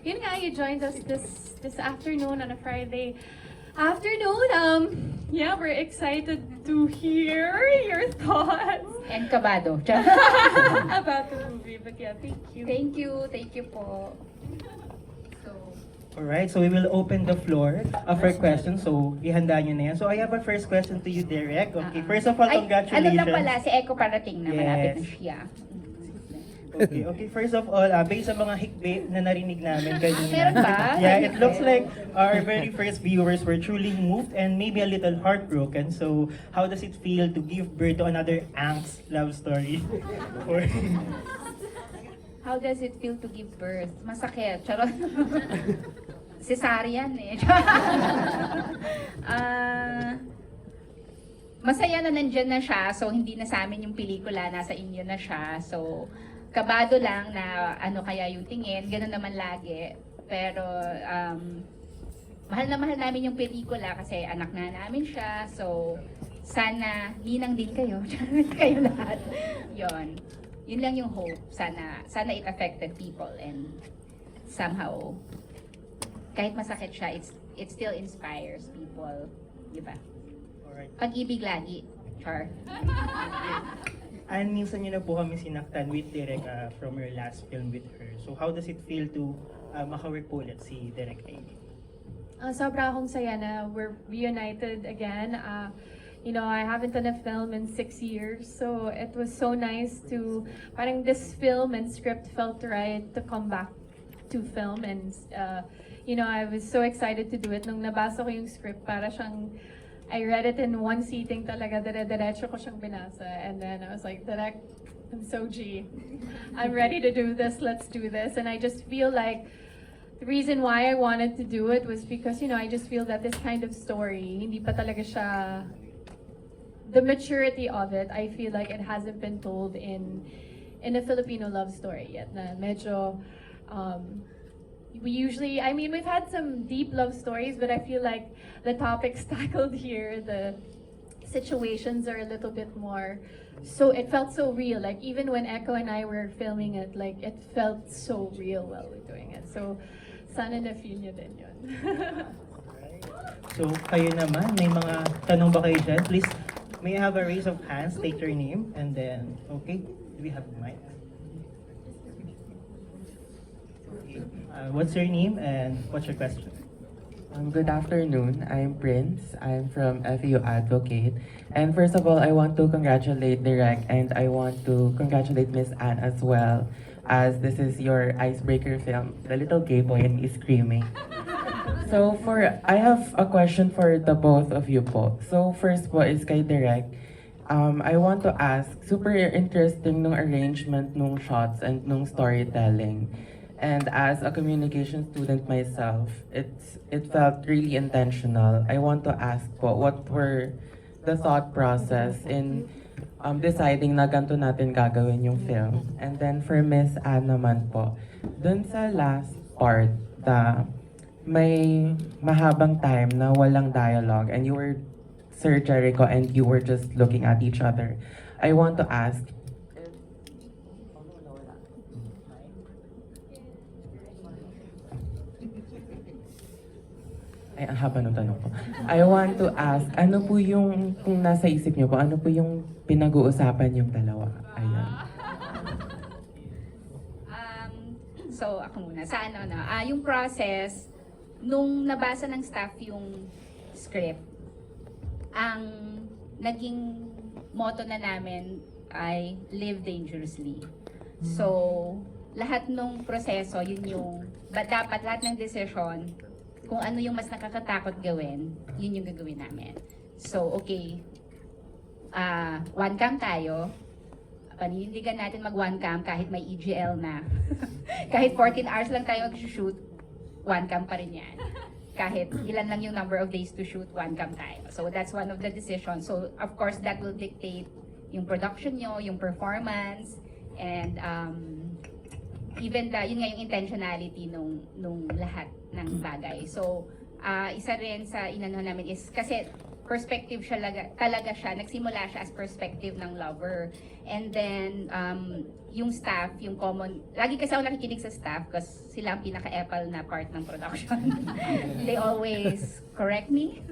yun nga, you joined us this afternoon on a Friday afternoon. Yeah, we're excited to hear your thoughts And kabado. about the movie. But yeah, thank you. Thank you po. So, Alright, so we will open the floor for questions. So, ihanda nyo na yan. So, I have a first question to you, Derek. Okay, first of all, Ay, congratulations. ano na pala, si Echo parating na, malapit na Yes. siya. Okay. First of all, based sa mga hikbit na narinig namin kanina. Meron ba? Yeah, it looks like our very first viewers were truly moved and maybe a little heartbroken. So, how does it feel to give birth to another angst love story? Or How does it feel to give birth? Masakit. Charot. Cesarean eh. Masaya na nandyan na siya, so hindi na sa amin yung pelikula, nasa inyo na siya. So, kabado lang na ano kaya yung tingin, ganun naman lagi. Pero, mahal na mahal namin yung pelikula kasi anak na namin siya. So, sana, ninang din kayo. Kayo lahat. Yun lang yung hope. Sana it affected people and somehow, kahit masakit siya, it still inspires people. Diba? Alright. Pag-ibig lagi. Char. And minsan nyo na po kami sinaktan with Derek from your last film with her. So how does it feel to makawork po ulit si Derek Aimee? Sobra akong saya na we're reunited again. You know, I haven't done a film in 6 years, so it was so nice to, parang this film and script felt right to come back to film, and you know, I was so excited to do it. Nung nabasa ko yung script, para siyang, I read it in one sitting talaga, dire-diretso ko siyang binasa, and then I was like, Direct, I'm so G. I'm ready to do this, let's do this. And I just feel like the reason why I wanted to do it was because, you know, I just feel that this kind of story, hindi pa talaga siya, the maturity of it, I feel like it hasn't been told in a Filipino love story yet. Na medyo, we usually, I mean, we've had some deep love stories, but I feel like the topics tackled here, the situations are a little bit more, so it felt so real. Like even when Echo and I were filming it, like it felt so real while we're doing it. So, sana na-feel nyo din yun. So kayo naman, may mga tanong ba kayo dyan? Please, may I have a raise of hands, state your name, and then, okay, do we have the mic? Okay. What's your name and what's your question? Good afternoon. I'm Prince. I'm from FEU Advocate. And first of all, I want to congratulate Direk and I want to congratulate Miss Anne as well, as this is your icebreaker film, The Little Gay Boy and Me Screaming. So I have a question for the both of you po. So first po is kay Direk. I want to ask, super interesting nung arrangement nung shots and nung storytelling. And as a communication student myself, it felt really intentional. I want to ask po, what were the thought process in deciding na ganito natin gagawin yung film? And then for Miss Anne naman po, dun sa last part, may mahabang time na walang dialogue and you were Sir Jericho and you were just looking at each other. I want to ask, ay, ang haba ng tanong ko. I want to ask, ano po yung, kung nasa isip niyo po, ano po yung pinag-uusapan yung dalawa? Ayan. So, ako muna. Sa ano, yung process, nung nabasa ng staff yung script, ang naging motto na namin ay live dangerously. So, lahat nung proseso, yun yung, dapat lahat ng decision, kung ano yung mas nakakatakot gawin, yun yung gagawin namin. So, okay, one cam tayo, paninindigan natin mag one cam kahit may EGL na. Kahit 14 hours lang tayo mag-shoot, one cam pa rin yan. Kahit ilan lang yung number of days to shoot, one cam tayo. So that's one of the decisions. So of course, that will dictate yung production nyo, yung performance, and even yun nga yung intentionality nung lahat ng bagay. So, isa rin sa inano namin is, kasi perspective siya talaga siya, nagsimula siya as perspective ng lover. And then, yung staff, yung common, lagi kasi ako nakikinig sa staff kasi sila ang pinaka-epal na part ng production. They always correct me.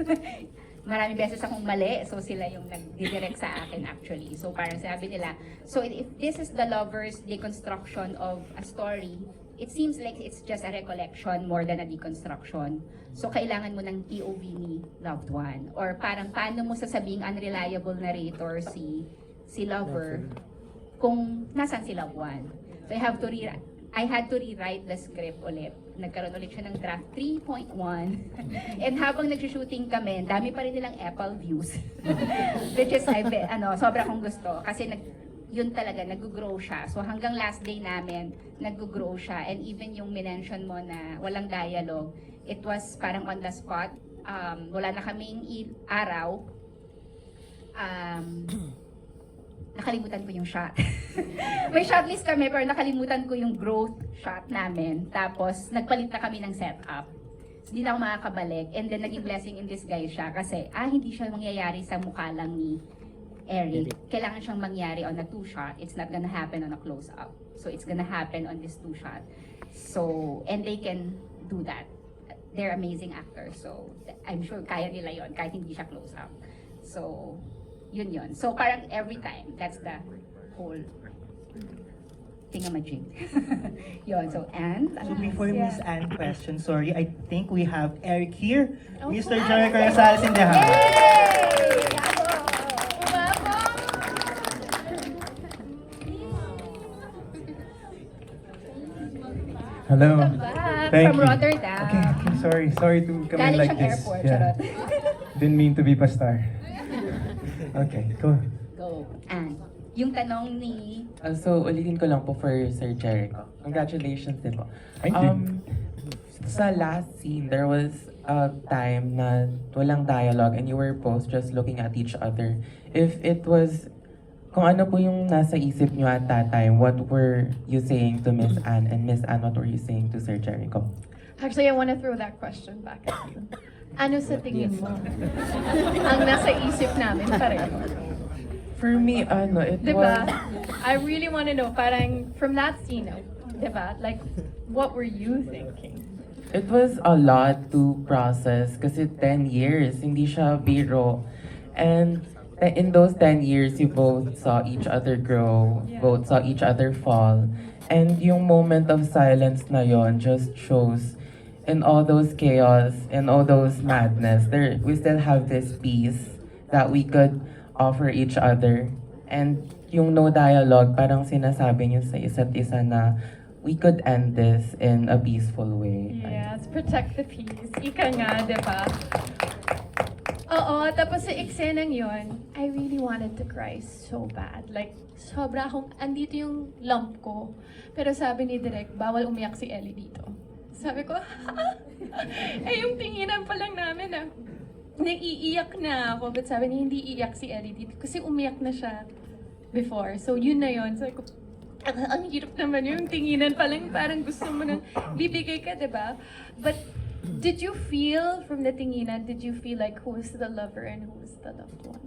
Maraming beses akong mali, so sila yung nag-direct sa akin actually. So parang sabi nila, so if this is the lover's deconstruction of a story, it seems like it's just a recollection more than a deconstruction. So kailangan mo ng POV ni loved one. Or parang paano mo sasabing unreliable narrator si lover kung nasan si loved one. So I had to rewrite the script ulit. Nagkaroon ulit siya ng draft 3.1. And habang nag-shooting kami, dami pa rin nilang Apple views. Which is, sobra kong gusto. Kasi yun talaga, nag-grow siya. So hanggang last day namin, nag-grow siya. And even yung minention mo na walang dialogue, it was parang on the spot. Wala na kaming araw. Nakalimutan ko yung shot. May shot list kami, pero nakalimutan ko yung growth shot namin. Tapos, nagpalit na kami ng setup. So, hindi na ako makakabalik. And then, naging blessing in disguise siya. Kasi, hindi siya mangyayari sa mukha lang ni Eric. Kailangan siyang mangyari on a 2-shot. It's not gonna happen on a close-up. So, it's gonna happen on this 2-shot. So, and they can do that. They're amazing actors. So, I'm sure kaya nila yon kahit hindi siya close-up. So, yun. So parang every time, that's the whole thingamajig. Yun, so and So before Miss Anne question, sorry, I think we have Eric here. Oh, Mr. Jericho Rosales in the house. Hello. Back Thank from you. Rotterdam. Okay, sorry to come in Galing like siyang this. airport, charot. Didn't mean to be pastar. Okay, go. Go. And yung tanong ni So, ulitin ko lang po for Sir Jericho. Congratulations din po. Thank you. Sa last scene, there was a time na walang dialogue and you were both just looking at each other. If it was, kung ano po yung nasa isip nyo at that time, what were you saying to Miss Anne? And Miss Anne, what were you saying to Sir Jericho? Actually, I want to throw that question back at you. Ano sa tingin mo? Ang nasa isip namin pareho. For me, it Diba? was... I really want to know, parang from that scene, diba? Like, what were you thinking? It was a lot to process kasi 10 years, hindi siya biro. And in those 10 years, you both saw each other grow, Yeah. both saw each other fall. And yung moment of silence na yon just shows in all those chaos, in all those madness, we still have this peace that we could offer each other. And yung no dialogue, parang sinasabi niyo sa isa't isa na we could end this in a peaceful way. Yes, protect the peace. Ika nga, diba? Oo, tapos sa eksenang yon, I really wanted to cry so bad. Like, sobra akong, andito yung lump ko. Pero sabi ni Direk, bawal umiyak si Ellie dito. Sabi ko, yung tinginan pa lang namin naiiyak na ako. But sabi niya, hindi iiyak si Ellie dito. Kasi umiyak na siya before. So yun na yun. Sabi ko, ang hirap naman yung tinginan pa lang. Parang gusto mo nang bibigay ka, diba? But did you feel from the tinginan, did you feel like who is the lover and who is the loved one?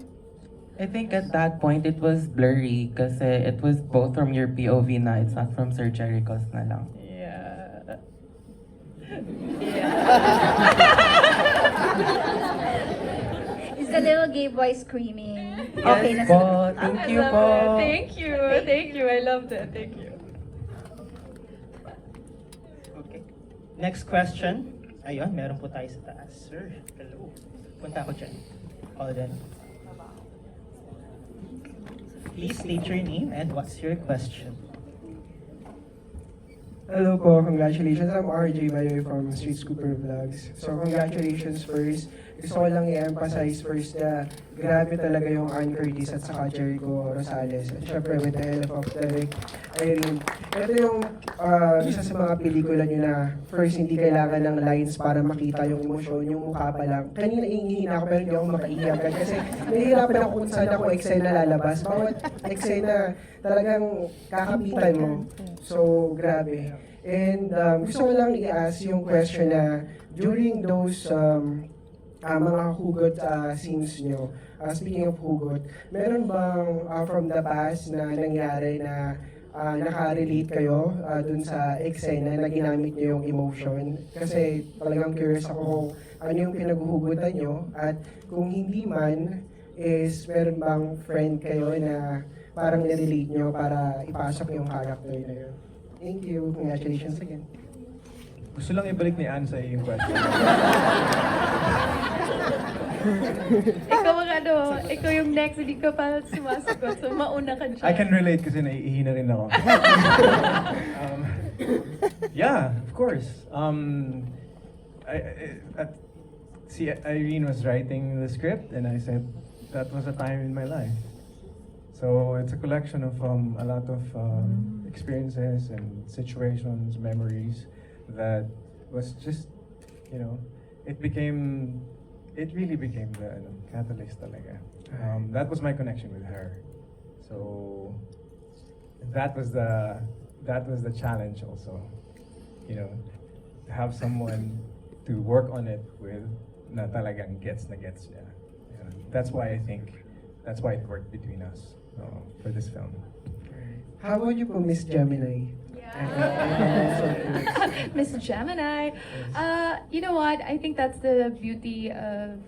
I think at that point, it was blurry kasi it was both from your POV na, it's not from Sir Jericho's na lang. Yeah. is the little gay boy screaming. Yes po, thank you I po. love it. Thank you. I loved it. Thank you. Okay. Next question. Ayun, meron po tayo sa taas. Sir, hello. Punta ako dyan. All done. Please state your name and what's your question? Hello po, congratulations. I'm RJ Bayoy from Street Scooper Vlogs. So congratulations first. Gusto ko lang i-emphasize first na grabe talaga yung Ann Curtis at saka Jericho Rosales. At syempre with the help of Derek Irene. Ito yung isa sa mga pelikula nyo na first hindi kailangan ng lines para makita yung emosyon, yung mukha pa lang. Kanina ingihina ako pero hindi ako makaiyak kasi nahihirapan ako kung saan ako eksena lalabas. Bawat eksena talagang kakapitan mo. So, grabe. And gusto ko lang i-ask yung question na during those mga hugot scenes nyo. Speaking of hugot, meron bang from the past na nangyari na naka-relate kayo dun sa eksena na ginamit nyo yung emotion? Kasi talagang curious ako kung ano yung pinaghuhugutan nyo at kung hindi man, is meron bang friend kayo na parang nirelate nyo para ipasok yung character na yun? Thank you. Congratulations again. Gusto lang ibalik ni Anne sa iyo yung question. Ikaw ang ano, ikaw yung next, hindi ka pa sumasagot. So mauna ka dyan. I can relate kasi naiihi na rin ako. um, yeah, of course. See, Irene was writing the script and I said, that was a time in my life. So it's a collection of a lot of experiences and situations, memories that was just, it really became the catalyst talaga. That was my connection with her. So that was the challenge also, to have someone to work on it with na talagang gets niya. Yeah. That's why I think that's why it worked between us for this film. How about you po, Miss Gemini? Miss Gemini. You know what? I think that's the beauty of,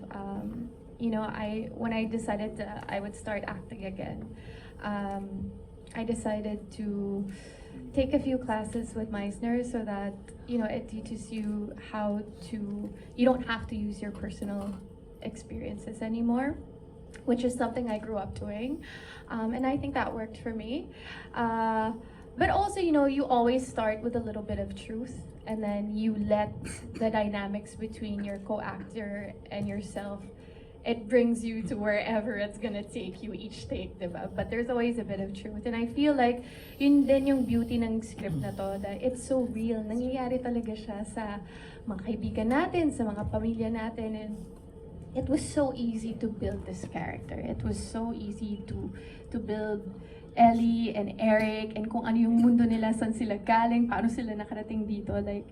when I decided I would start acting again, I decided to take a few classes with Meisner so that, it teaches you you don't have to use your personal experiences anymore, which is something I grew up doing. And I think that worked for me. But also, you always start with a little bit of truth, and then you let the dynamics between your co-actor and yourself, it brings you to wherever it's gonna take you each take, diba? But there's always a bit of truth. And I feel like, yun din yung beauty ng script na to, that it's so real. Nangyayari talaga siya sa mga kaibigan natin, sa mga pamilya natin, and it was so easy to build this character. It was so easy to build Ellie and Eric, and kung ano yung mundo nila, saan sila galing, paano sila nakarating dito. Like,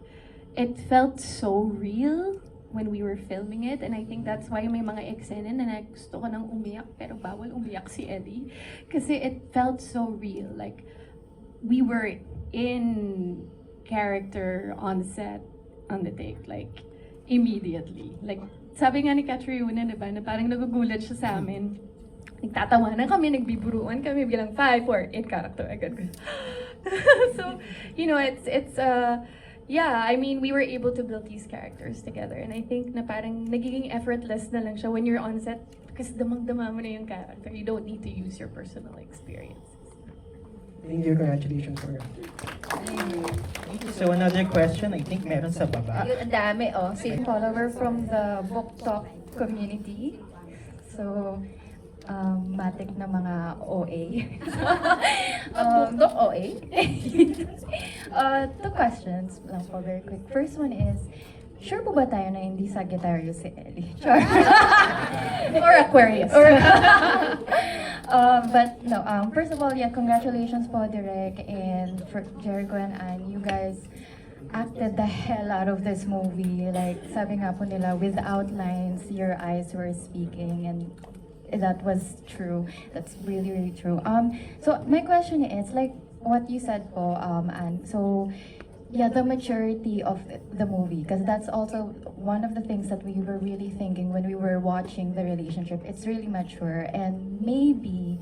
it felt so real when we were filming it, and I think that's why may mga eksena na gusto ko nang umiyak, pero bawal umiyak si Ellie. Kasi it felt so real. Like, we were in character on set, on the take, like, immediately. Like, sabi nga ni Catriona, diba, na parang nagugulat siya sa amin. Nagtatawanan kami, nagbiburuan kami, bilang 5, 4, 8 character agad. So, I mean, we were able to build these characters together, and I think na parang nagiging effortless na lang siya when you're on set kasi damang-dama mo na yung character. You don't need to use your personal experience. Thank you. Congratulations for that. So another question, I think meron sa baba. Ayun, ang dami, oh. Follower from the book talk community. So, matik na mga OA. Book OA? Two questions lang po, very quick. First one is, sure po ba tayo na hindi Sagittarius si Ellie? Sure. Or Aquarius. But no, first of all, yeah, congratulations po, Direk, and for Jericho and Anne. You guys acted the hell out of this movie. Like, sabi nga po nila, without lines, your eyes were speaking, and that was true. That's really, really true. So my question is, like what you said po, Anne, so yeah, the maturity of the movie, because that's also one of the things that we were really thinking when we were watching the relationship. It's really mature, and maybe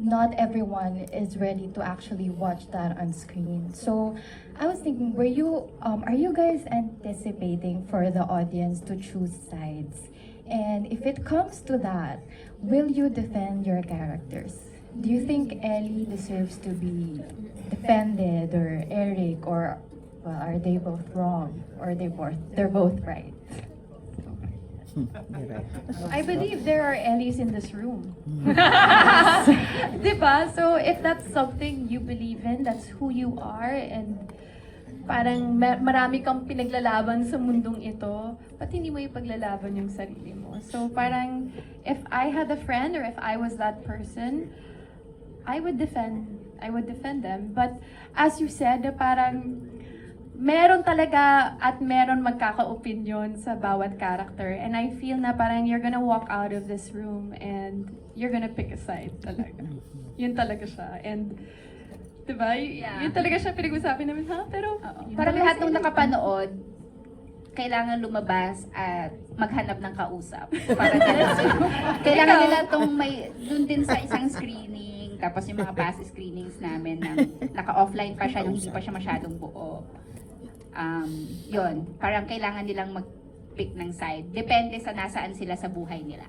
not everyone is ready to actually watch that on screen. So I was thinking, are you guys anticipating for the audience to choose sides? And if it comes to that, will you defend your characters? Do you think Ellie deserves to be defended, or Eric, or well, are they both wrong, or they're both right? I believe there are Ellies in this room. Diba? So if that's something you believe in, that's who you are, and parang marami kang pinaglalaban sa mundong ito, ba't hindi mo ipaglalaban yung sarili mo? So parang, if I had a friend, or if I was that person, I would defend them. But as you said, parang meron talaga at meron magkaka-opinion sa bawat character. And I feel na parang you're gonna walk out of this room and you're gonna pick a side talaga. Yun talaga siya. And, diba? Yun talaga siya pinag-usapan namin, ha? Pero, yun Parang talaga lahat si ng Eric. nakapanood, kailangan lumabas at maghanap ng kausap. Para kailangan Ikaw. nila tong may, dun din sa isang screening, tapos yung mga past screenings namin na naka-offline pa siya, yung hindi pa siya masyadong buo. Yun, parang kailangan nilang mag-pick ng side. Depende sa nasaan sila sa buhay nila.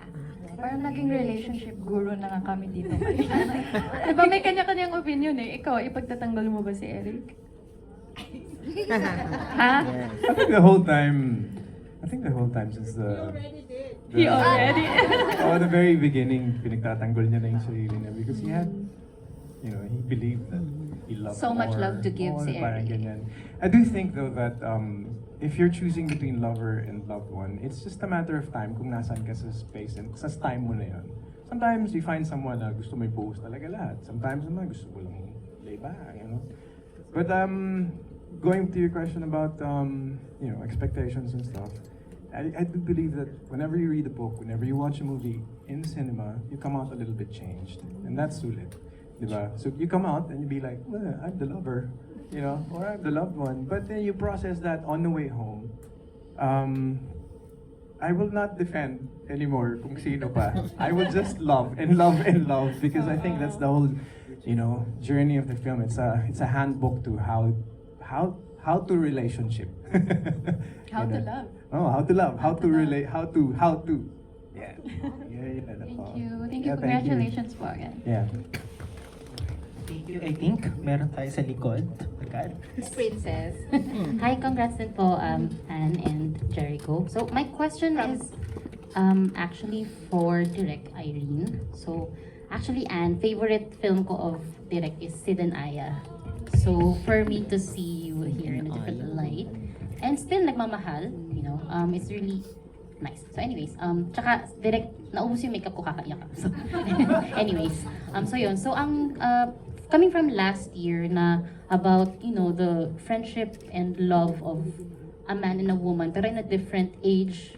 Parang naging relationship guru na nga kami dito. Diba may kanya-kanyang opinion eh. Ikaw, ipagtatanggol mo ba si Eric? Ha? I think the whole time since He already. the very beginning, pinagtatanggol niya na yung sarili niya because he had, he believed that he loved So much more. love to give Oo, si parang Eric. ganyan. I do think though that if you're choosing between lover and loved one, it's just a matter of time kung nasaan ka sa space and sa time mo na yun. Sometimes you find someone na gusto may post talaga lahat. Sometimes naman gusto mo lang lay back, But going to your question about expectations and stuff, I do believe that whenever you read a book, whenever you watch a movie in cinema, you come out a little bit changed, and that's sulit, diba? So you come out and you be like, well, I'm the lover, or I'm the loved one. But then you process that on the way home. I will not defend anymore kung sino pa. I will just love and love and love because I think that's the whole, journey of the film. It's a handbook to how to relationship. How to love. Oh, how to love, how to relate, how to. Yeah. Thank you. Thank you. Yeah, Congratulations po again. Yeah. Thank you. I think meron tayo sa likod. Agad. Princess. Hi, congrats din po, Anne and Jericho. So, my question is actually for Direk Irene. So, actually, Anne, favorite film ko of Direk is Sid and Aya. So, for me to see you here in a different light, and still nagmamahal, it's really nice. So, anyways, tsaka, Direk, naubos yung makeup ko, kakaiyak ako. So, anyways, so yun. So, coming from last year na about, the friendship and love of a man and a woman, pero in a different age,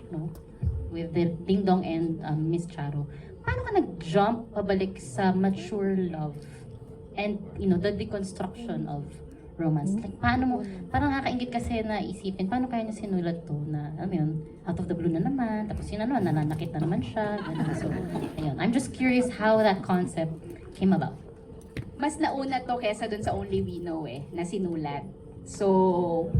with the Ding Dong and Miss Charo, paano ka nag-jump pabalik sa mature love and, the deconstruction of romance? Like, paano mo, parang nakakaingit kasi na isipin, paano kaya niya sinulat to na, alam mo yun, out of the blue na naman, tapos yun nananakit na naman siya, ganun. So, ayun. I'm just curious how that concept came about. Mas nauna to kesa dun sa Only We Know na sinulat. So,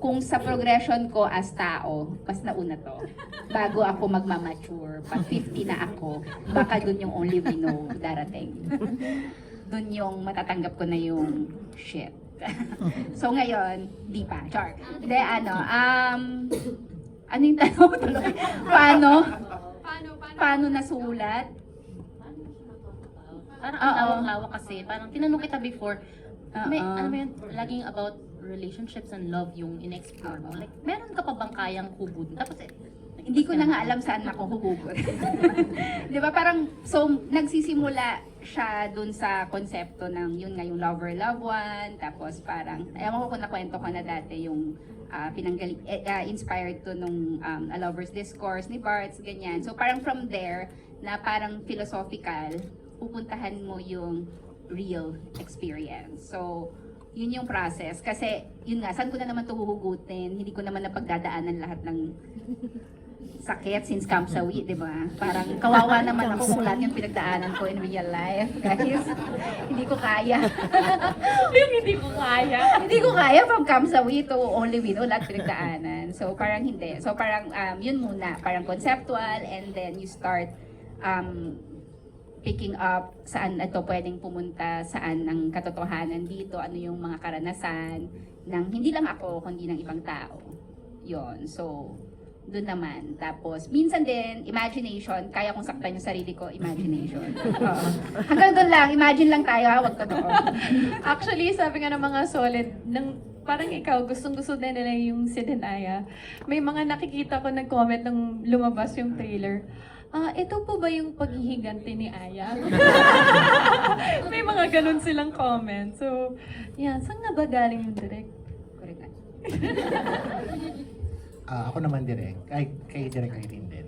kung sa progression ko as tao, mas nauna to. Bago ako magmamature, pag 50 na ako, baka dun yung Only We Know darating. Dun yung matatanggap ko na yung shit. So ngayon, di pa. Char. Hindi, ano yung tanong tuloy? Paano nasulat? Parang ang lawak-lawak kasi, parang tinanong kita before, may, Oo. ano ba yun, laging about relationships and love yung in-explore mo. Like, meron ka pa bang kayang hubud? Tapos Hindi ko na nga alam saan ako huhugot. Di ba parang, so nagsisimula siya dun sa konsepto ng yun nga yung lover, love one, tapos parang, ayaw ko kung nakwento ko na dati yung inspired to nung A Lover's Discourse ni Barthes, ganyan. So parang from there, na parang philosophical, pupuntahan mo yung real experience. So, yun yung process. Kasi, yun nga, saan ko na naman ito huhugutin? Hindi ko naman napagdadaanan lahat ng sakit since Kamsawi, di ba? Parang kawawa naman ako kung lahat yung pinagdaanan ko in real life. Guys, hindi ko kaya. Yung hindi ko kaya. Hindi ko kaya from Kamsawi to Only We Know, lahat pinagdaanan. So, parang hindi. So, parang yun muna. Parang conceptual and then you start picking up saan ito pwedeng pumunta, saan ang katotohanan dito, ano yung mga karanasan ng hindi lang ako, kundi ng ibang tao. Yon. So, doon naman. Tapos, minsan din, imagination, kaya kong saktan yung sarili ko, imagination. Oo. Hanggang doon lang, imagine lang tayo, ha, wag totoo. Actually, sabi nga ng mga solid, parang ikaw, gustong-gusto din nila yung Sid and Aya. May mga nakikita ko nag-comment nung lumabas yung trailer. Ito po ba yung paghihiganti ni Aya? May mga ganun silang comment. So, yan. Saan nga ba galing yung direct? Correct. Ako naman kay Direk Irene din.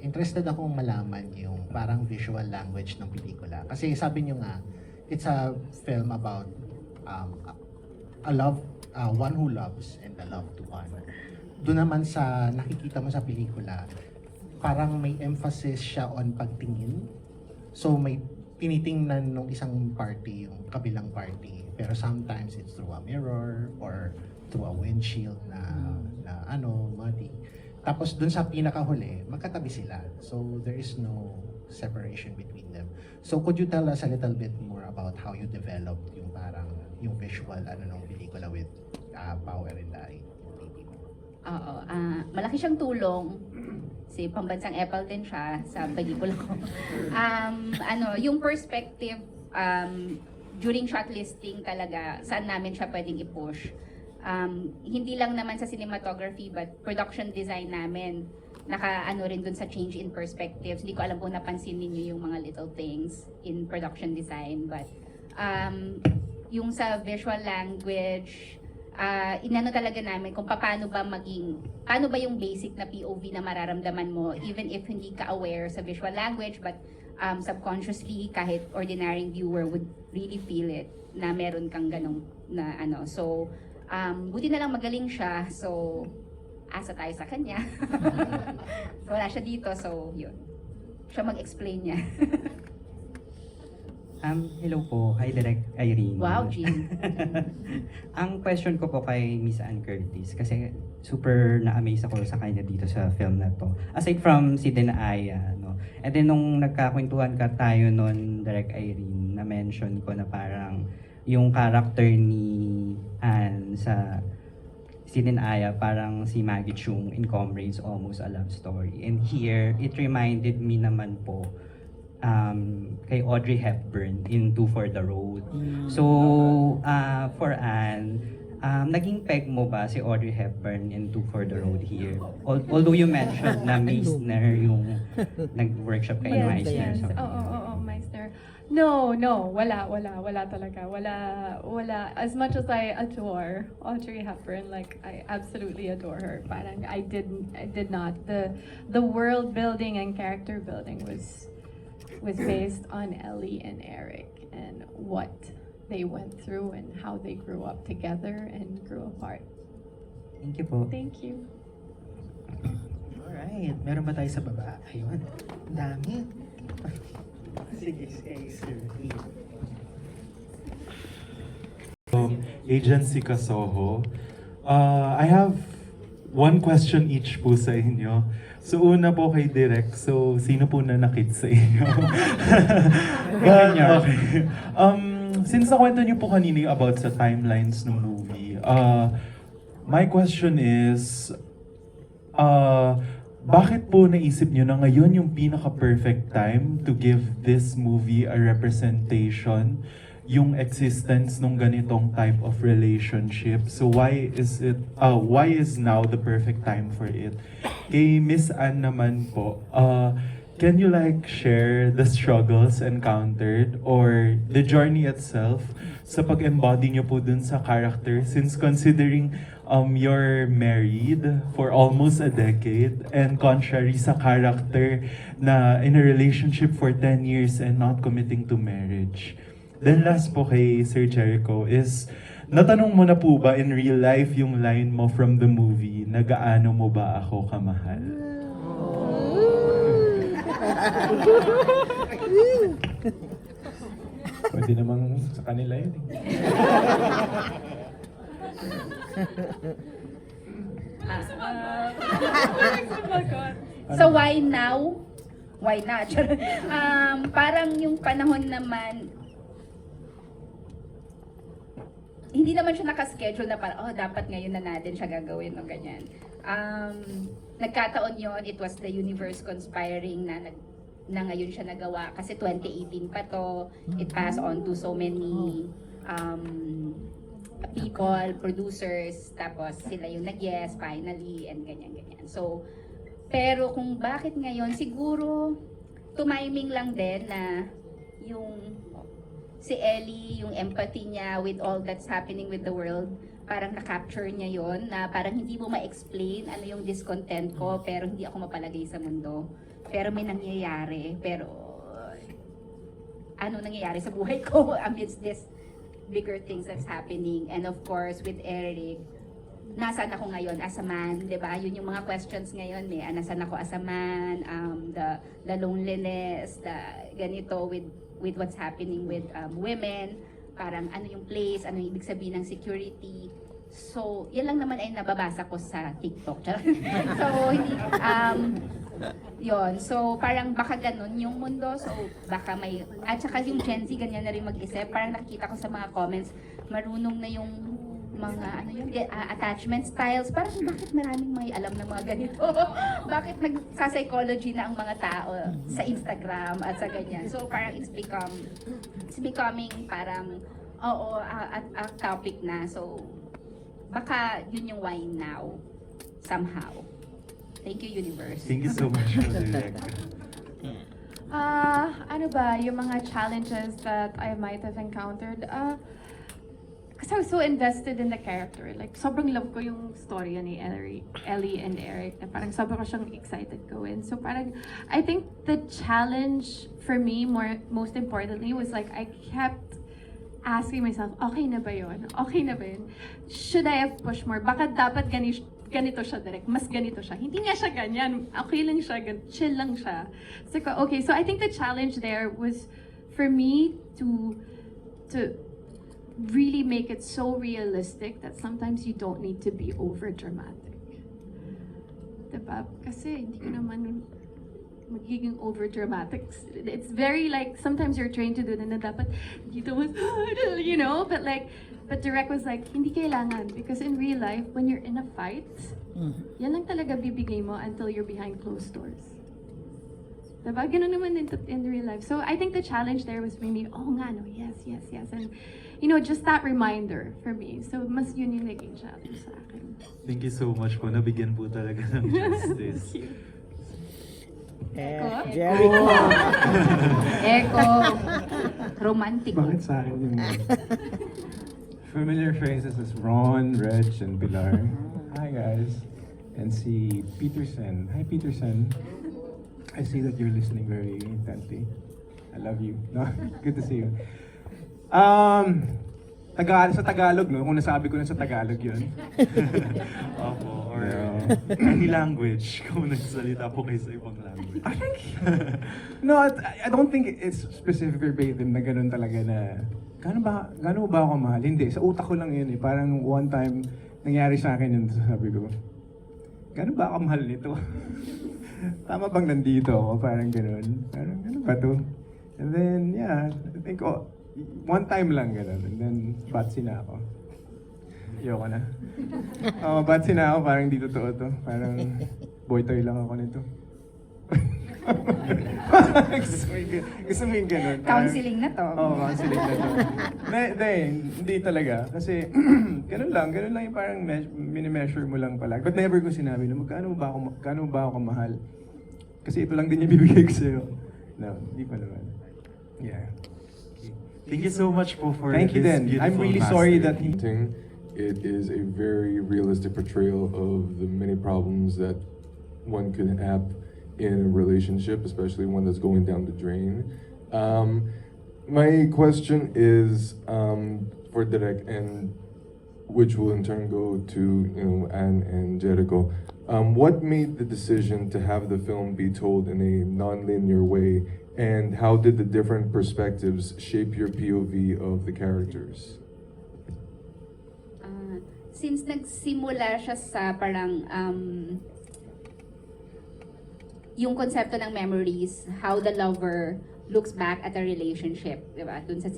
Interested akong malaman yung parang visual language ng pelikula. Kasi sabi niyo nga, it's a film about a love, one who loves and the loved one. Doon naman sa nakikita mo sa pelikula, parang may emphasis siya on pagtingin. So may tinitingnan nung isang party yung kabilang party. Pero sometimes it's through a mirror or through a windshield na muddy. Tapos dun sa pinakahuli, magkatabi sila. So there is no separation between them. So could you tell us a little bit more about how you developed yung parang yung visual ng pelikula with Power and Larry? Oo, malaki siyang tulong. Kasi pambansang Apple din siya sa pelikula ko. Yung perspective, during shortlisting talaga, saan namin siya pwedeng i-push. Hindi lang naman sa cinematography but production design namin naka rin dun sa change in perspectives. Hindi ko alam kung napansin niyo yung mga little things in production design, but yung sa visual language, inano talaga namin kung paano ba yung basic na POV na mararamdaman mo even if hindi ka aware sa visual language, but subconsciously kahit ordinary viewer would really feel it na meron kang ganong na so buti na lang magaling siya, so asa tayo sa kanya. Wala siya dito, so yun. Siya mag-explain niya. Hello po. Hi, Direk Irene. Wow, Jean. Ang question ko po kay Miss Ann Curtis, kasi super na-amaze ako sa kanya dito sa film na to. Aside from si Denaya, no? And then nung nagkakwentuhan ka tayo nun, Direk Irene, na-mention ko na parang yung character ni Ann sa si Denaya, parang si Maggie Chung in Comrades, almost a love story. And here, it reminded me naman po kay Audrey Hepburn in Two for the Road. So, for Anne, naging peg mo ba si Audrey Hepburn in Two for the Road here? Although you mentioned na Meisner yung nag-workshop kay Meisner. Yes. So, Oo, Meisner. No, wala talaga. Wala. As much as I adore Audrey Hepburn, like I absolutely adore her. Parang I did not. The world building and character building was based on Ellie and Eric and what they went through and how they grew up together and grew apart. thank you po. Thank you. Alright, meron ba tayo sa baba? Ayun, ang dami. Sige. Agency Kasoho. I have one question each po sa inyo. So una po kay Direk, so sino po nanakit sa inyo? But, okay. Since nakwento niyo po kanina about sa timelines ng movie, my question is, bakit po naisip niyo na ngayon yung pinaka-perfect time to give this movie a representation yung existence ng ganitong type of relationship? So why is now the perfect time for it? Kay Miss Ann naman po, can you like share the struggles encountered or the journey itself sa pag-embody niyo po dun sa character, since considering you're married for almost a decade and contrary sa character na in a relationship for 10 years and not committing to marriage. Then last po kay Sir Jericho is, natanong mo na po ba in real life yung line mo from the movie, na gaano mo ba ako kamahal? Pwede namang sa kanila yun. So why now? Why not? Parang yung panahon naman, hindi naman siya nakaschedule na parang, dapat ngayon na natin siya gagawin o ganyan. Nagkataon yon, it was the universe conspiring na ngayon siya nagawa. Kasi 2018 pa to, it passed on to so many people, producers, tapos sila yung nag-yes finally, and ganyan-ganyan. So, pero kung bakit ngayon, siguro tumiming lang din na yung si Ellie, yung empathy niya with all that's happening with the world, parang na-capture niya yon na parang hindi mo ma-explain ano yung discontent ko pero hindi ako mapalagay sa mundo. Pero may nangyayari, pero ano nangyayari sa buhay ko amidst this bigger things that's happening. And of course, with Eric, nasaan ako ngayon as a man, di ba? Yun yung mga questions ngayon, nasaan ako as a man, the loneliness, the ganito with what's happening with women, parang ano yung place, ano yung ibig sabihin ng security. So, yan lang naman ay nababasa ko sa TikTok. So, hindi, yun. So, parang baka ganun yung mundo. So, baka may, at saka yung Gen Z, ganyan na rin mag-isip. Parang nakikita ko sa mga comments, marunong na yung mga, ano yun, attachment styles. Parang bakit maraming may alam na mga ganito? Bakit nagsa-psychology na ang mga tao sa Instagram at sa ganyan? So, parang it's becoming parang, oo, a topic na. So, baka yun yung why now, somehow. Thank you, Universe. Thank you so much for Direk. Ano ba, yung mga challenges that I might have encountered, kasi I was so invested in the character. Like, sobrang love ko yung story ni Ellie and Eric. Na parang sobrang ko siyang excited gawin. So parang, I think the challenge for me, most importantly, was like, I kept asking myself, okay na ba yun? Okay na ba yun? Should I have pushed more? Baka dapat ganito siya direct, mas ganito siya. Hindi nga siya ganyan. Okay lang siya, chill lang siya. So, okay, so I think the challenge there was for me to really make it so realistic that sometimes you don't need to be over dramatic. Diba? Kasi hindi ko naman magiging over dramatic. It's very like sometimes you're trained to do na dapat dito mas you know, but Direk was like hindi kailangan because in real life when you're in a fight, yan lang talaga bibigay mo until you're behind closed doors. Diba? Ganun naman in real life. So I think the challenge there was maybe, oh nga no, yes. And you know, just that reminder for me. So mas yun yung naging challenge sa akin. Thank you so much po. Nabigyan po talaga ng justice. Thank you. Jericho. Echo. Romantic. Bakit sa akin yung familiar faces as Ron, Reg, and Pilar. Hi guys. And si Peterson. Hi Peterson. I see that you're listening very intently. I love you. No? Good to see you. Sa Tagalog, no? Kung nasabi ko na sa Tagalog yun. Opo, or any language, kung nagsalita po kayo sa ibang language. No, I don't think it's specific verbatim na ganun talaga na gaano ba ako mahal? Hindi, sa utak ko lang yun eh. Parang one time, nangyari sa akin yun, sabi ko, gaano ba ako mahal nito? Tama bang nandito ako? Parang ganun. Parang ano ba to? And then, yeah, I think, one time lang ganun. And then, batsi na ako. Ayoko na. Batsi na ako, parang di totoo to. Parang, boy toy lang ako nito. Gusto mo yung ganun. Counseling na to. Counseling na to. Hindi talaga. Kasi, ganun lang yung parang mini-measure mo lang pala. But never ko sinabi na gaano ba ako mahal. Kasi ito lang din yung bibigay ko sa'yo. No, hindi pa naman. Yeah. Thank you so much po for Thank you this then. beautiful I'm really sorry that Painting. It is a very realistic portrayal of the many problems that one could have in a relationship, especially one that's going down the drain. My question is for Direk, and which will in turn go to Anne and Jericho. What made the decision to have the film be told in a non-linear way, and how did the different perspectives shape your POV of the characters? Since nagsimula siya sa parang yung konsepto ng memories, how the lover looks back at a relationship, di ba? Dun sa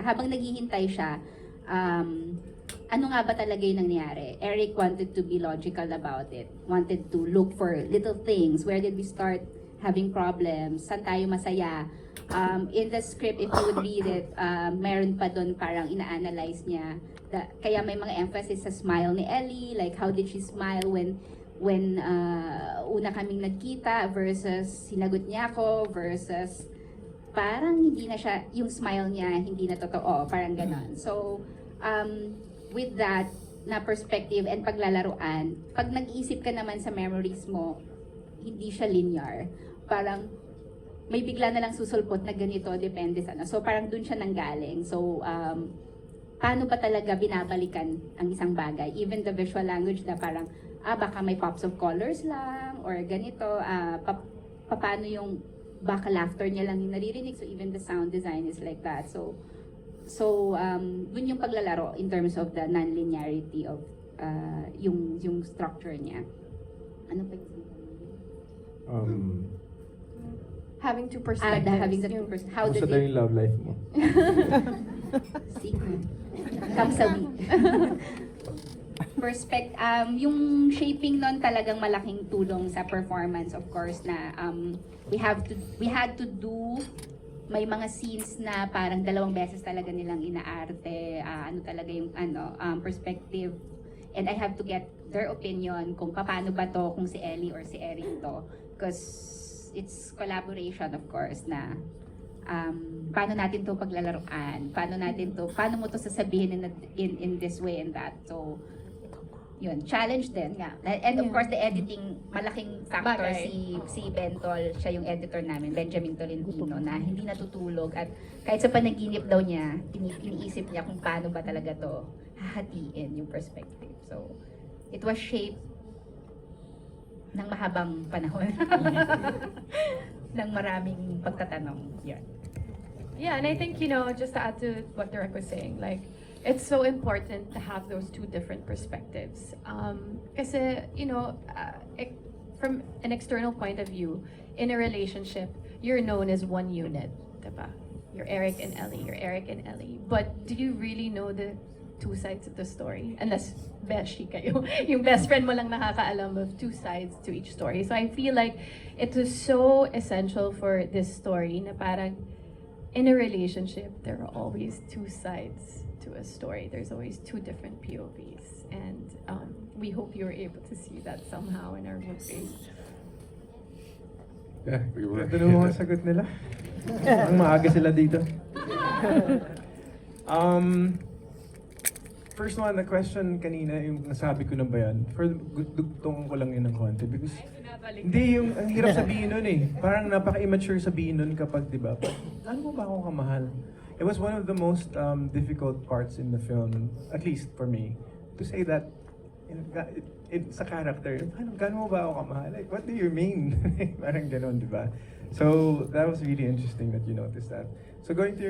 habang naghihintay siya, ano nga ba talaga yung nangyari? Eric wanted to be logical about it, wanted to look for little things. Where did we start having problems? Saan tayo masaya? In the script, if you would read it, meron pa doon parang ina-analyze niya. Kaya may mga emphasis sa smile ni Ellie, like how did she smile when una kaming nagkita versus sinagot niya ako versus parang hindi na siya, yung smile niya hindi na totoo, parang ganon. So, with that, na perspective and paglalaruan, pag nag-iisip ka naman sa memories mo, hindi siya linear. Parang may bigla na lang susulpot na ganito, depende sa ano. So parang dun siya nanggaling. So paano ba talaga binabalikan ang isang bagay? Even the visual language na parang, baka may pops of colors lang, or ganito, paano yung baka laughter niya lang yung naririnig. So even the sound design is like that. So dun yung paglalaro in terms of the non-linearity of yung structure niya. Ano pa yung Having two perspectives. having the two how Kumusta did daw it yung love life mo? secret come sa week. Yung shaping nun talagang malaking tulong sa performance, of course, na we had to do, may mga scenes na parang 2 beses talaga nilang inaarte, ano talaga yung perspective, and I have to get their opinion kung paano ba to, kung si Ellie or si Eric to, because it's collaboration, of course, na paano natin to paglalaruan, paano mo to sasabihin in this way and that. So yun, challenge din nga. And of course, the editing, malaking factor. Bagay. Si Bentol, siya yung editor namin, Benjamin Tolentino, na hindi natutulog. At kahit sa panaginip daw niya, iniisip niya kung paano ba talaga to hahatiin yung perspective. So, it was shaped ng mahabang panahon. ng maraming pagtatanong. Yan. Yeah, and I think, just to add to what Derek was saying, like, it's so important to have those two different perspectives. Kasi, from an external point of view, in a relationship, you're known as one unit, diba? You're Eric and Ellie, you're Eric and Ellie. But do you really know the two sides of the story? Unless beshi kayo. Yung best friend mo lang nakakaalam of two sides to each story. So I feel like it was so essential for this story na parang in a relationship, there are always two sides to a story. There's always two different POVs. And we hope you were able to see that somehow in our movie. Yeah, we were. Ito na mga sagot nila. Ang maaga sila dito. First one, the question kanina, yung nasabi ko na ba yan? Dugtong ko lang yun ng konti. Because, hindi, ang hirap sabihin nun eh. Parang napaka-immature sabihin nun kapag, di ba? Ano mo ba akong kamahal? It was one of the most difficult parts in the film, at least for me, to say that sa character, gano'n mo ba ako kamahal? Like, what do you mean? Parang gano'n, di ba? So, that was really interesting that you noticed that. So, going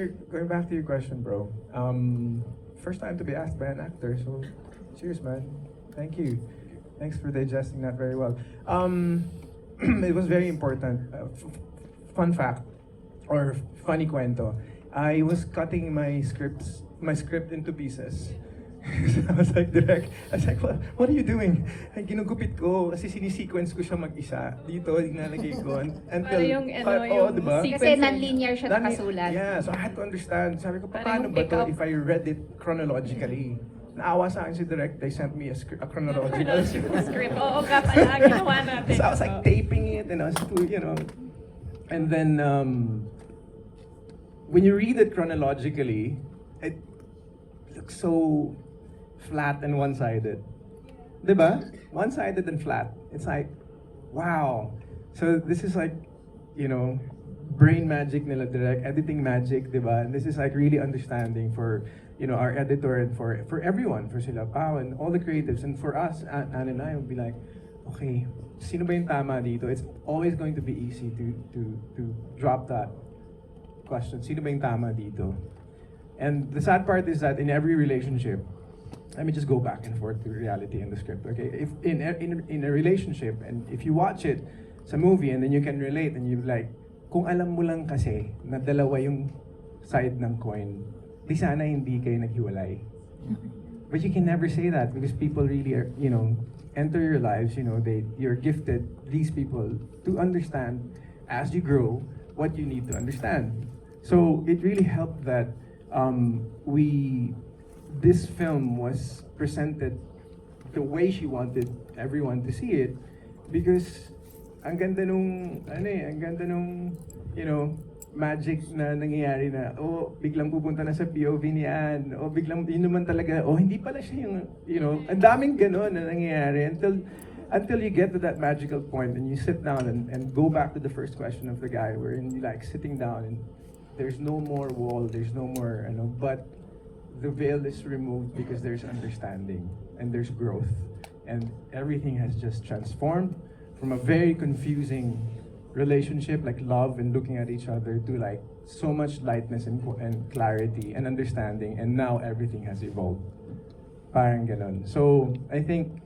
back to your question, bro. First time to be asked by an actor, so cheers, man. Thank you. Thanks for digesting that very well. It was very important. Fun fact, or funny kwento. I was cutting my script into pieces. So I was like, Direk, what are you doing? Ay, ginugupit ko, kasi sinisequence ko siya mag-isa. Dito, inalagay ko. Para yung, diba? Kasi non-linear siya nakasulat. Yeah, so I had to understand. Sabi ko, Para paano yung ba to pick-up. if I read it chronologically? Naawa sa akin si Direk, they sent me a chronological Script. Oo ka pala, ginawa natin. So I was like taping it and I was, and then when you read it chronologically, it looks so flat and one-sided. Diba? One-sided and flat. It's like, wow. So this is like, brain magic nila direct, editing magic, diba? And this is like really understanding for, our editor and for everyone, for sila Pao and all the creatives. And for us, Anne and I would be like, okay, sino ba yung tama dito? It's always going to be easy to drop that question. Sino ba yung tama dito? And the sad part is that in every relationship, let me just go back and forth to reality in the script, okay? If in a relationship, and if you watch it sa movie and then you can relate and you're like, kung alam mo lang kasi na dalawa yung side ng coin, di sana hindi kayo naghiwalay. But you can never say that because people really are, enter your lives, you're gifted, these people, to understand as you grow what you need to understand. So it really helped that this film was presented the way she wanted everyone to see it because ang ganda nung magic na nangyayari na, biglang pupunta na sa POV ni Ann, biglang, yun naman talaga, hindi pala siya yung, ang daming ganon na nangyayari until you get to that magical point and you sit down and go back to the first question of the guy, wherein you like sitting down and there's no more wall, there's no more, but the veil is removed because there's understanding and there's growth. And everything has just transformed from a very confusing relationship, like love and looking at each other, to like so much lightness and clarity and understanding, and now everything has evolved. Parang ganon. So I think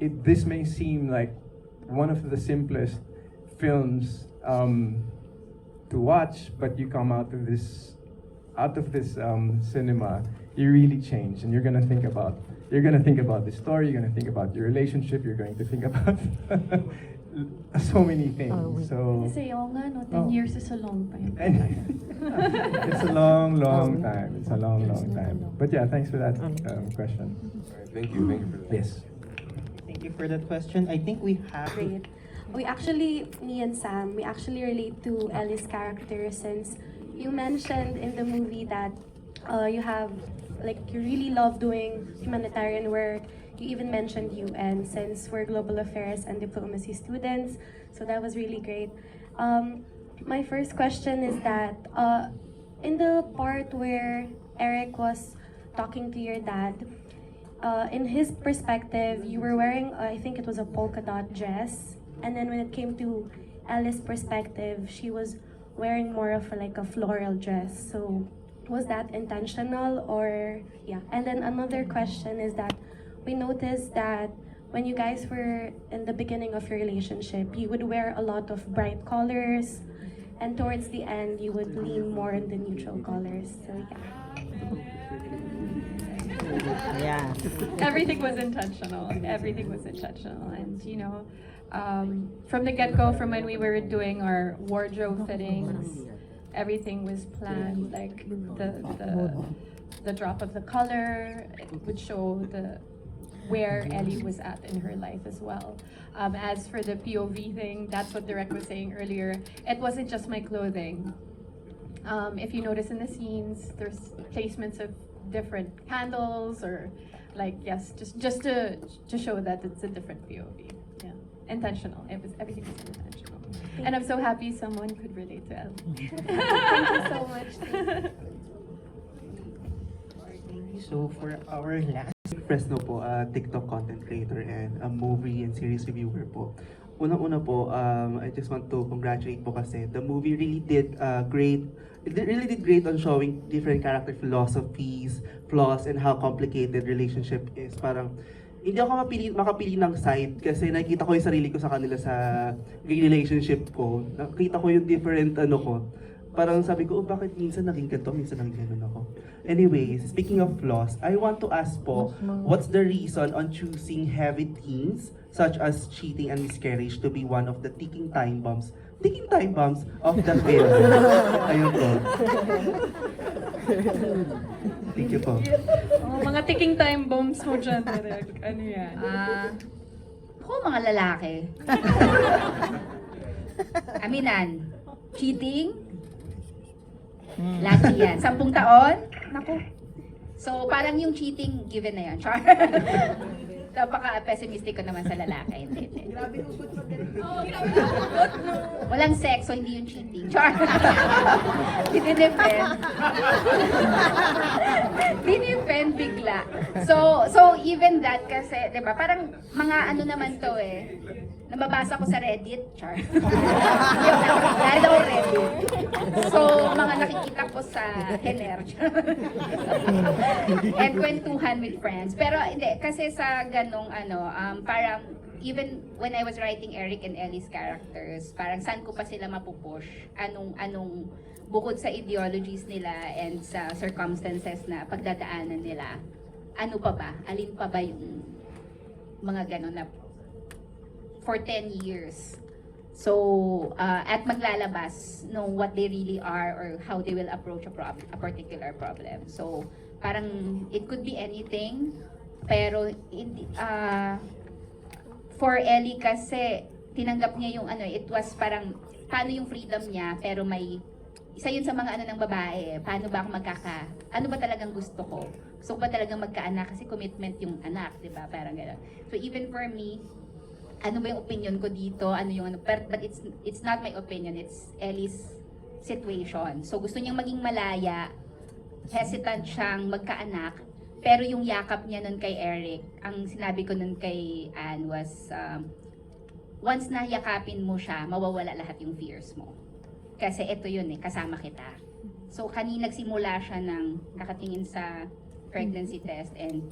this may seem like one of the simplest films to watch, but you come out of this cinema, you really change, and you're gonna think about the story, you're gonna think about your relationship, you're going to think about so many things. So Kasi oo nga, no, 10 years is a long time. it's a long time. It's a long time. But yeah, thanks for that question. Alright, thank you for that. Yes. Thank you for that question. I think we have... Great. Me and Sam, we actually relate to Ellie's character, since you mentioned in the movie that you really love doing humanitarian work. You even mentioned UN, since we're global affairs and diplomacy students. So that was really great. My first question is that in the part where Eric was talking to your dad, in his perspective, you were wearing, I think it was a polka dot dress. And then when it came to Ellie's perspective, she was wearing more of a floral dress. So was that intentional, or yeah? And then another question is that we noticed that when you guys were in the beginning of your relationship, you would wear a lot of bright colors, and towards the end, you would lean more on the neutral colors. So yeah. Everything was intentional. Everything was intentional, and from the get-go, from when we were doing our wardrobe fittings, everything was planned. Like the drop of the color, it would show where Ellie was at in her life as well. As for the POV thing, that's what Direk was saying earlier. It wasn't just my clothing. If you notice in the scenes, there's placements of different candles, or just to show that it's a different POV. Yeah, intentional. Everything was intentional, and I'm so happy someone could relate to Ellie. Thank you so much. So for our last Fresno po, TikTok content creator and a movie and series reviewer po. Unang-una po, I just want to congratulate po kasi the movie really did great. It really did great on showing different character philosophies, flaws, and how complicated relationship is. Parang hindi ako makapili ng side kasi nakita ko yung sarili ko sa kanila sa relationship ko. Nakita ko yung different ko. Parang sabi ko, bakit minsan naging ganito, minsan naging ganun ako. Anyways, speaking of flaws, I want to ask po, what's the reason on choosing heavy themes such as cheating and miscarriage to be one of the ticking time bombs of the film? Ayun po. Thank you po. Mga ticking time bombs mo dyan, Direk. Ano yan? Mga lalaki. Aminan, cheating, lagi yan. 10 taon? Naku. So, parang yung cheating, given na yan. Char. Napaka-pessimistic ko naman sa lalaki. Hindi. Walang sex, so hindi yung cheating. Char. Dinipend bigla. So even that kasi, di ba, parang mga ano naman to nababasa ko sa Reddit, char. Dahil ako Reddit. So, mga nakikita ko sa Hener. And kwentuhan with friends. Pero hindi, kasi sa ganong parang even when I was writing Eric and Ellie's characters, parang saan ko pa sila mapupush? Anong bukod sa ideologies nila and sa circumstances na pagdadaanan nila, ano pa ba? Alin pa ba yung mga ganon na for 10 years. So, at maglalabas no what they really are or how they will approach a particular problem. So, parang it could be anything, pero for Ellie kasi tinanggap niya yung it was parang paano yung freedom niya, pero may, isa yun sa mga ano ng babae, paano ba ako ano ba talagang gusto ko? Gusto ko ba talagang magkaanak? Kasi commitment yung anak, di ba? Parang gano'n. So even for me, ano ba yung opinion ko dito? Ano yung ano? But it's not my opinion, it's Ellie's situation. So gusto niyang maging malaya, hesitant siyang magkaanak, pero yung yakap niya nun kay Eric, ang sinabi ko nun kay Anne was, once na yakapin mo siya, mawawala lahat yung fears mo. Kasi ito yun kasama kita. So kanina nagsimula siya ng nakatingin sa pregnancy test and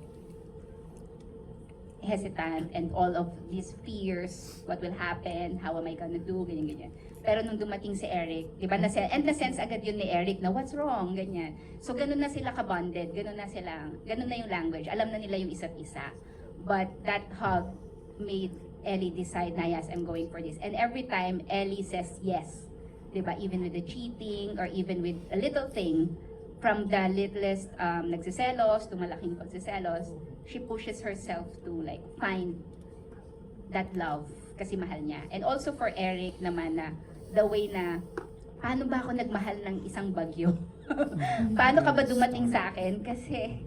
hesitant and all of these fears, what will happen, how am I gonna do, ganyan. Pero nung dumating si Eric, di ba, na-sense agad yun ni Eric na what's wrong, ganyan. So ganun na sila ka-bonded, ganun na yung language, alam na nila yung isa't isa. But that hug made Ellie decide na yes, I'm going for this. And every time Ellie says yes, di ba, even with the cheating or even with a little thing, from the littlest nagsiselos to malaking pagsiselos, she pushes herself to like find that love kasi mahal niya. And also for Eric naman na the way na paano ba ako nagmahal ng isang bagyo? Paano ka ba dumating sa akin? Kasi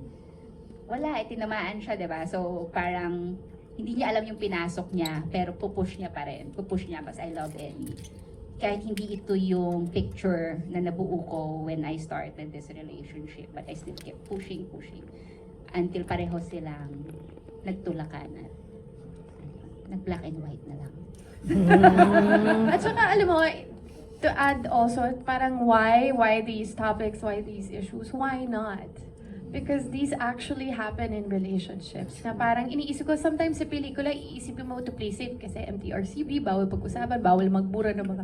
wala, tinamaan siya, diba? So parang hindi niya alam yung pinasok niya, pero pupush niya pa rin. Pupush niya kasi I love Ellie. Kahit hindi ito yung picture na nabuo ko when I started this relationship, but I still kept pushing until pareho silang nagtulakan at nag-black and white na lang. At saka, alam mo, to add also, parang why these topics, why these issues, why not? Because these actually happen in relationships. Na parang iniisip ko, sometimes sa pelikula, iisipin mo to play safe kasi MTRCB, bawal pag-usapan, bawal magbura ng mga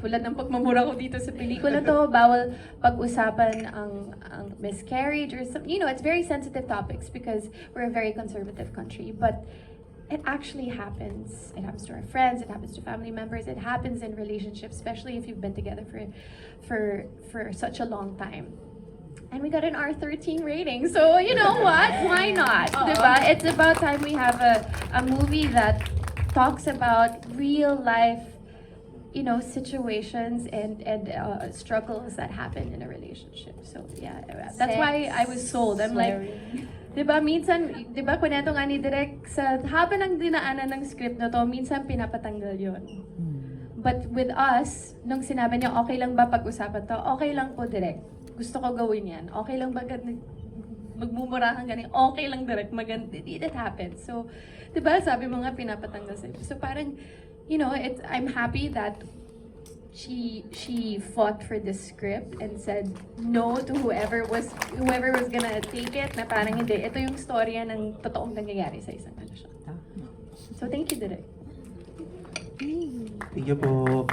tulad ng pagmamura ko dito sa pelikula to, bawal pag-usapan ang miscarriage or some, you know, it's very sensitive topics because we're a very conservative country. But it actually happens. It happens to our friends, it happens to family members, it happens in relationships, especially if you've been together for such a long time. And we got an R13 rating, so you know what? Why not? Diba? It's about time we have a movie that talks about real life, you know, situations and struggles that happen in a relationship. So yeah, that's why I was sold. I'm like, diba, minsan, diba, kwento nga ni Direk, sa haba ng dinaanan ng script na to, minsan pinapatanggal yun. But with us, nung sinabi niya, okay lang ba pag-usapan to? Okay lang po, Direk. Gusto ko gawin yan. Okay lang ba magmumura kang ganing? Okay lang, Direk. It happens. So, diba, sabi mo nga, pinapatanggal sa'yo. So parang, you know, I'm happy that she fought for the script and said no to whoever was gonna take it, na parang hindi, ito yung storya ng totoong nangyayari sa isang relasyon. So thank you, Direk. Thank you po.